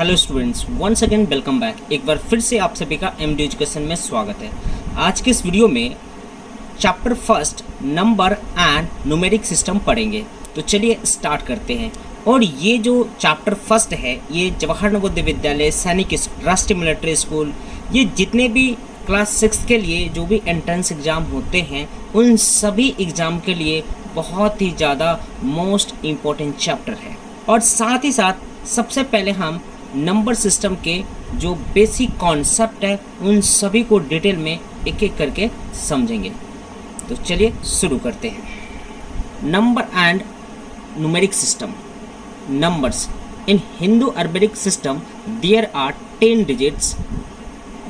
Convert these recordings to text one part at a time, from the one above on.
Hello students, once again welcome back. एक बार फिर से आप सभी का एमडी एजुकेशन में स्वागत है। आज के इस वीडियो में chapter first number and numeric system पढ़ेंगे। तो चलिए स्टार्ट करते हैं। और ये जो चैप्टर फर्स्ट है ये जवाहर नवोदय विद्यालय सैनिक राष्ट्रीय मिलिट्री स्कूल, ये जितने भी क्लास 6 के लिए जो भी एंट्रेंस एग्ज़ाम होते हैं उन सभी एग्ज़ाम के लिए बहुत ही ज़्यादा मोस्ट इम्पोर्टेंट चैप्टर है। और साथ ही साथ सबसे पहले हम नंबर सिस्टम के जो बेसिक कॉन्सेप्ट है उन सभी को डिटेल में एक एक करके समझेंगे। तो चलिए शुरू करते हैं। Number and numeric system. Numbers in Hindu Arabic system there are 10 digits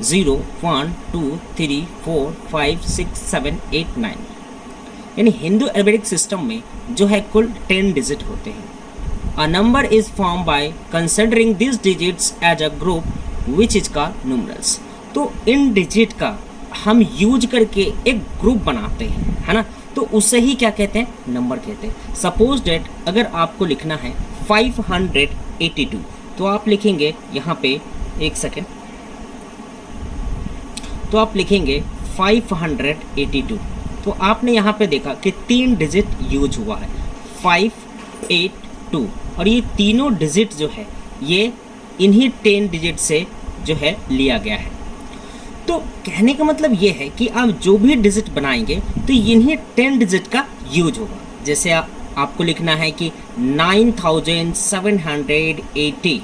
0, 1, 2, 3, 4, 5, 6, 7, 8, 9। यानी हिंदू अरबिक सिस्टम में जो है कुल 10 डिजिट होते हैं। A number is formed by considering these digits as a group which is called numerals। तो इन डिजिट का हम यूज करके एक ग्रुप बनाते हैं, है ना। तो उसे ही क्या कहते हैं, नंबर कहते हैं। सपोज डेट अगर आपको लिखना है 582, तो आप लिखेंगे यहाँ पे, एक सेकेंड, तो आप लिखेंगे 582। तो आपने यहाँ पे देखा कि 3 डिजिट यूज हुआ है, 582, और ये तीनों डिजिट जो है ये इन्हीं 10 डिजिट से जो है लिया गया है। तो कहने का मतलब ये है कि आप जो भी डिजिट बनाएंगे तो इन्हीं 10 डिजिट का यूज होगा। जैसे आपको लिखना है कि 9780,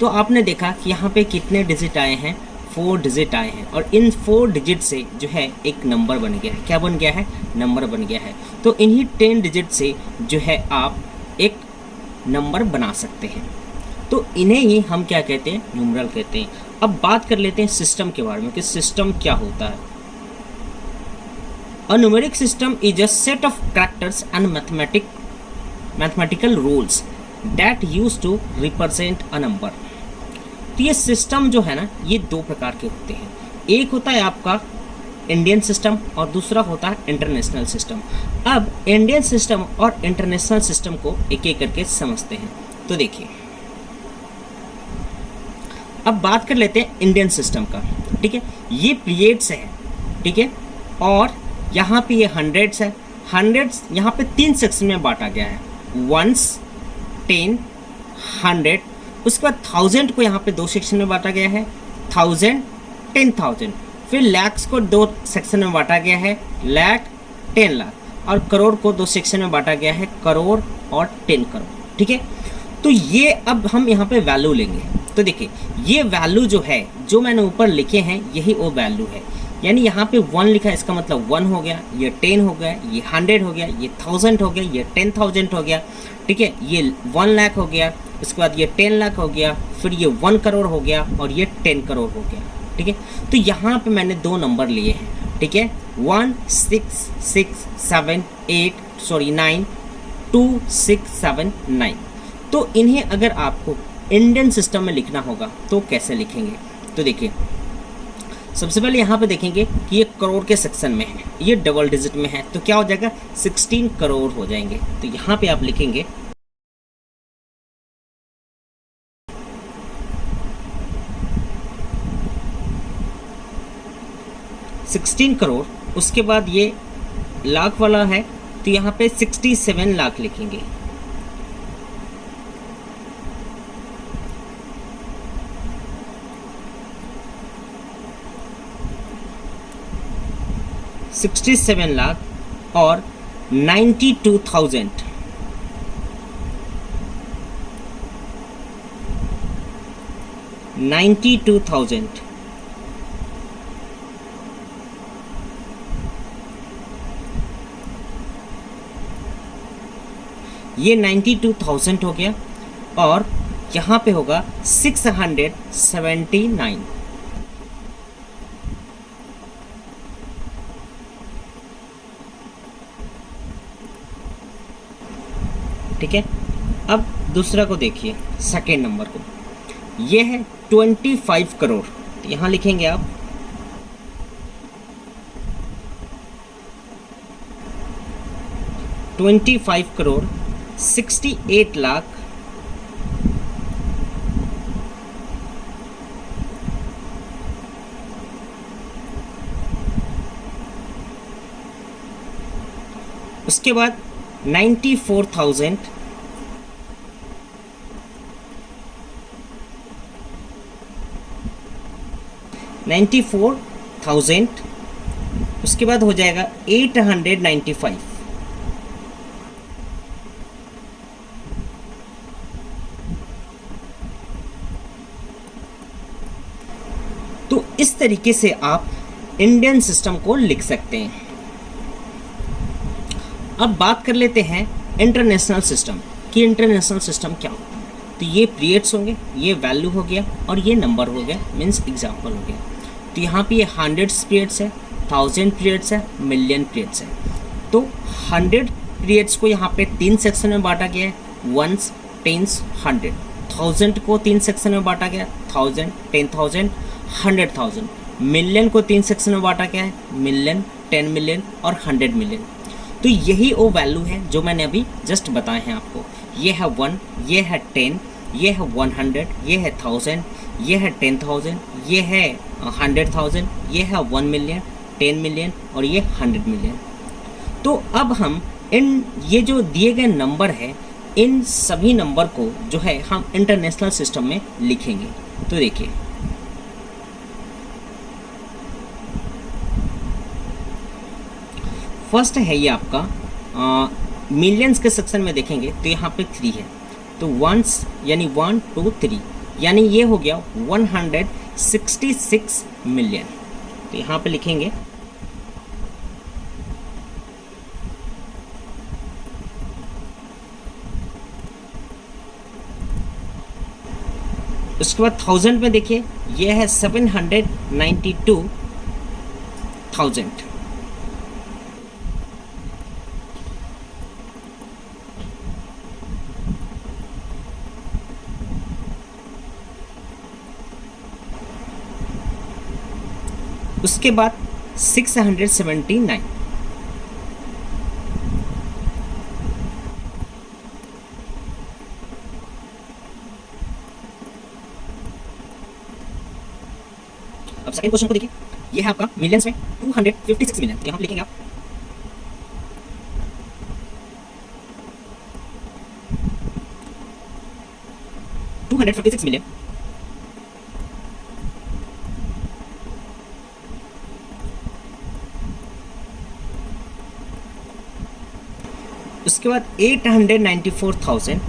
तो आपने देखा कि यहाँ पे कितने डिजिट आए हैं, 4 डिजिट आए हैं, और इन 4 डिजिट से जो है एक नंबर बन गया है। क्या बन गया है, नंबर बन गया है। तो इन्हीं 10 डिजिट से जो है आप एक नंबर बना सकते हैं। तो इन्हें ही हम क्या कहते हैं, न्यूमरल कहते हैं। अब बात कर लेते हैं सिस्टम के बारे में कि सिस्टम क्या होता है। A numeric system is a set of characters and mathematical rules that use to represent a number. तो ये सिस्टम जो है ना, ये 2 प्रकार के होते हैं। एक होता है आपका इंडियन सिस्टम और दूसरा होता है इंटरनेशनल सिस्टम। अब इंडियन सिस्टम और इंटरनेशनल सिस्टम को एक एक करके समझते हैं। तो देखिए, अब बात कर लेते हैं इंडियन सिस्टम का। ठीक है, ये पीरियड्स है, ठीक है, और यहाँ पे ये हंड्रेड्स है। हंड्रेड्स यहाँ पे 3 सेक्शन में बांटा गया है, 1s, 10, 100। उसके बाद 1000 को यहाँ पे 2 सेक्शन में बांटा गया है, 1000, 10,000। फिर लैक्स को 2 सेक्शन में बांटा गया है, लाख, 10 लाख, और करोड़ को 2 सेक्शन में बांटा गया है, करोड़ और 10 करोड़। ठीक है, तो ये अब हम यहाँ पे वैल्यू लेंगे। तो देखिए, ये वैल्यू जो है, जो मैंने ऊपर लिखे हैं, यही वो वैल्यू है। यानी यहाँ पे 1 लिखा है, इसका मतलब 1 हो गया, ये 10 हो गया, ये 100 हो गया, ये 1000 हो गया, ये 10,000 हो गया। ठीक है, ये 1 लाख हो गया, उसके बाद ये 10 लाख हो गया, फिर ये 1 करोड़ हो गया, और ये 10 करोड़ हो गया। ठीक है, तो यहाँ पे मैंने 2 नंबर लिए हैं। ठीक है, 1 6 6 7 8 9 2 6 7 9। तो इन्हें अगर आपको इंडियन सिस्टम में लिखना होगा तो कैसे लिखेंगे। तो देखिए, सबसे पहले यहाँ पे देखेंगे कि ये करोड़ के सेक्शन में है, ये डबल डिजिट में है, तो क्या हो जाएगा, 16 करोड़ हो जाएंगे। तो यहाँ पे आप लिखेंगे 16 करोड़। उसके बाद ये लाख वाला है, तो यहाँ पे 67 लाख लिखेंगे। $67 लाख और 92,000। ये 92,000 हो गया, और यहाँ पे होगा 679। ठीक है, अब दूसरा को देखिए, सेकेंड नंबर को, ये है 25 करोड़। यहाँ लिखेंगे आप 25 करोड़ 68 लाख उसके बाद 94,000, उसके बाद हो जाएगा 895, तो इस तरीके से आप इंडियन सिस्टम को लिख सकते हैं। अब बात कर लेते हैं इंटरनेशनल सिस्टम कि इंटरनेशनल सिस्टम क्या होता है। तो ये पीरियड्स होंगे, ये वैल्यू हो गया और ये नंबर हो गया, मीन्स एग्जाम्पल हो गया। तो यहाँ पे ये 100 पीरियड्स है, 1000 पीरियड्स है, मिलियन पीरियड्स है। तो 100 पीरियड्स को यहाँ पे 3 सेक्शन में बांटा गया है, वंस, टेंस, 100। 1000 को 3 सेक्शन में बांटा गया है, 1000, 10,000, 100,000। मिलियन को 3 सेक्शन में बांटा गया है, मिलियन, 10 मिलियन और 100 मिलियन। तो यही वो वैल्यू है जो मैंने अभी जस्ट बताए हैं आपको। ये है 1, ये है 10, ये है 100, ये है 1000, ये है 10,000, ये है 100,000, ये है 1 मिलियन, 10 मिलियन और ये 100 मिलियन। तो अब हम इन ये जो दिए गए नंबर है, इन सभी नंबर को जो है हम इंटरनेशनल सिस्टम में लिखेंगे। तो देखिए, फर्स्ट है ये आपका मिलियंस के सेक्शन में देखेंगे तो यहाँ पे 3 है, तो वंस यानी 1 2 3 यानी ये हो गया 166 मिलियन। तो यहाँ पे लिखेंगे उसके बाद 1000 में देखिए ये है 792,000। उसके बाद 679, अब सेकंड क्वेश्चन को देखिए, ये है आपका मिलियंस में 256 मिलियन। यहाँ पे लिखेंगे आप 256 मिलियन। उसके बाद 894,000,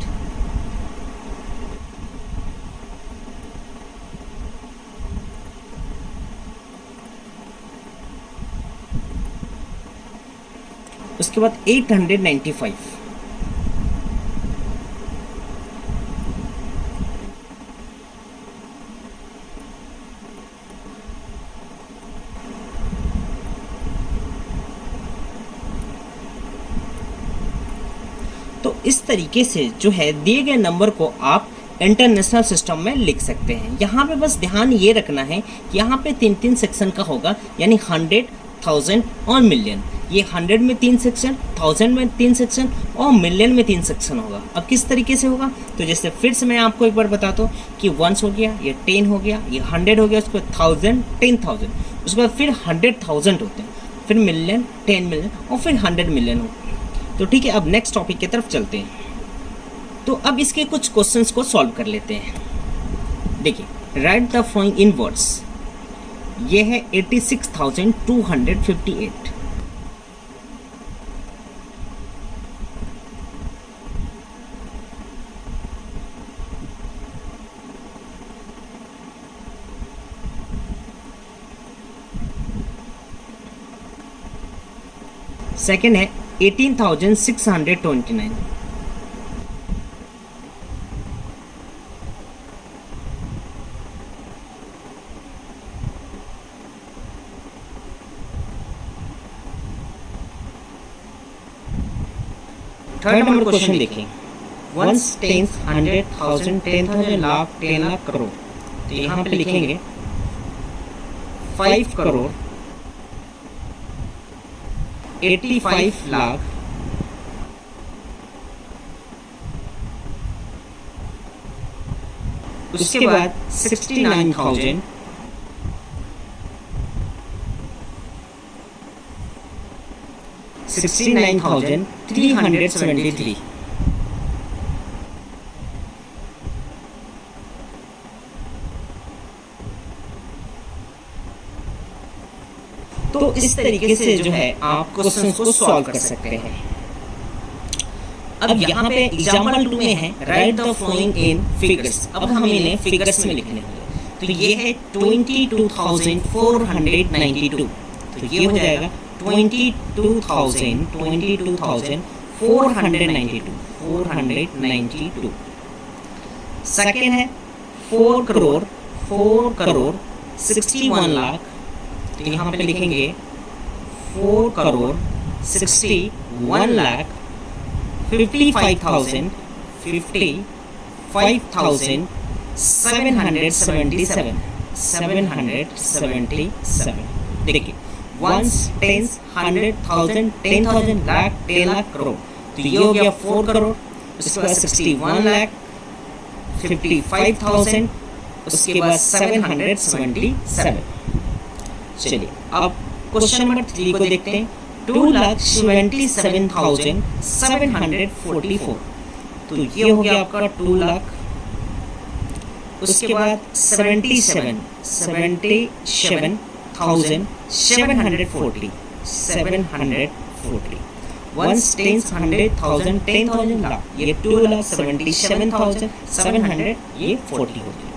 उसके बाद 895, तो इस तरीके से जो है दिए गए नंबर को आप इंटरनेशनल सिस्टम में लिख सकते हैं। यहाँ पे बस ध्यान ये रखना है कि यहाँ पे 3-3 सेक्शन का होगा, यानी 100, 1000 और मिलियन। ये 100 में 3 सेक्शन, 1000 में 3 सेक्शन और मिलियन में 3 सेक्शन होगा। अब किस तरीके से होगा, तो जैसे फिर से मैं आपको एक बार बताता हूँ कि 1 हो गया, ये 10 हो गया, ये 100 हो गया, उसके बाद 1000, 10,000, उसके बाद फिर 100,000 होते हैं, फिर मिलियन, 10 मिलियन और फिर 100 मिलियन होते हैं। तो ठीक है, अब नेक्स्ट टॉपिक की तरफ चलते हैं। तो अब इसके कुछ क्वेश्चंस को सॉल्व कर लेते हैं। देखिए, right the following in words. ये है 86,258, सेकेंड है 18,629, थर्ड नंबर क्वेश्चन देखें, 1, 10, 100, 1000, 10,000, लाख, 10 लाख, करोड़। तो यहाँ पे लिखेंगे 5 करोड़ 85 लाख 69,000 69,000 69,373। तो इस तरीके से जो है आप क्वेश्चन को सॉल्व कर सकते हैं। अब यहाँ पे एग्जाम्पल 2 में है right the following in figures. अब हम इन्हें फिगर्स में लिखने होंगे। तो ये है 22,492। तो ये हो जाएगा 22,492। सेकेंड है 4 करोड़ 61 लाख। तो यहाँ पे लिखेंगे 4 करोड़ 61 लाख 55,777। देखिए 1, 10, 100,000, 10,000, लाख, 10 लाख, करोड़। तो ये हो गया 4 करोड़, उसके बाद 61 लाख, 55,000, उसके बाद 777। चलिए अब क्वेश्चन नंबर 3 को देखते हैं। 2,77,744। तो ये हो गया आपका 2 लाख। उसके बाद 77,740। 1, 10, 100,000, 10,000, लाख। ये 2,77,740 हो गया।